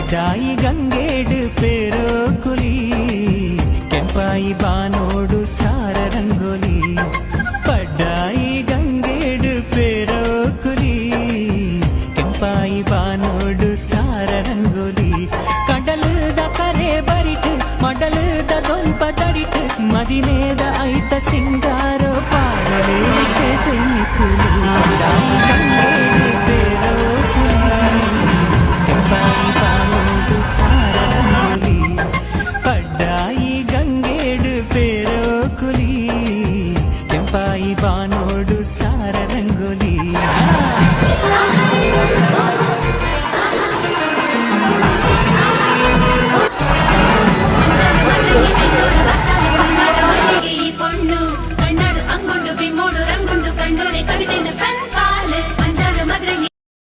ಪಡ್ಡಾಯಿ ಗಂಗೇಡು ಪೇರೋಕುಲಿ ಕೆಂಪಾಯಿ ಬಾನೋಡು ಸಾರ ರಂಗೋಲಿ ಪಡ್ಡಾಯಿ ಗಂಗೇಡು ಪೇರೋಕುಲಿ ಕೆಂಪಾಯಿ ಬಾನೋಡು ಸಾರ ರಂಗೋಲಿ ಕಡಲದ ಕರೆ ಬರಿಟ್ ಮಡಲದ ದೊಂಪ ತಡಿಟ್ ಮದಿಮೇದ ಐತ ಸಿಂಗಾರೋ ಪಾಡಲೇ ಸೇಸೆ ಕುಲಿ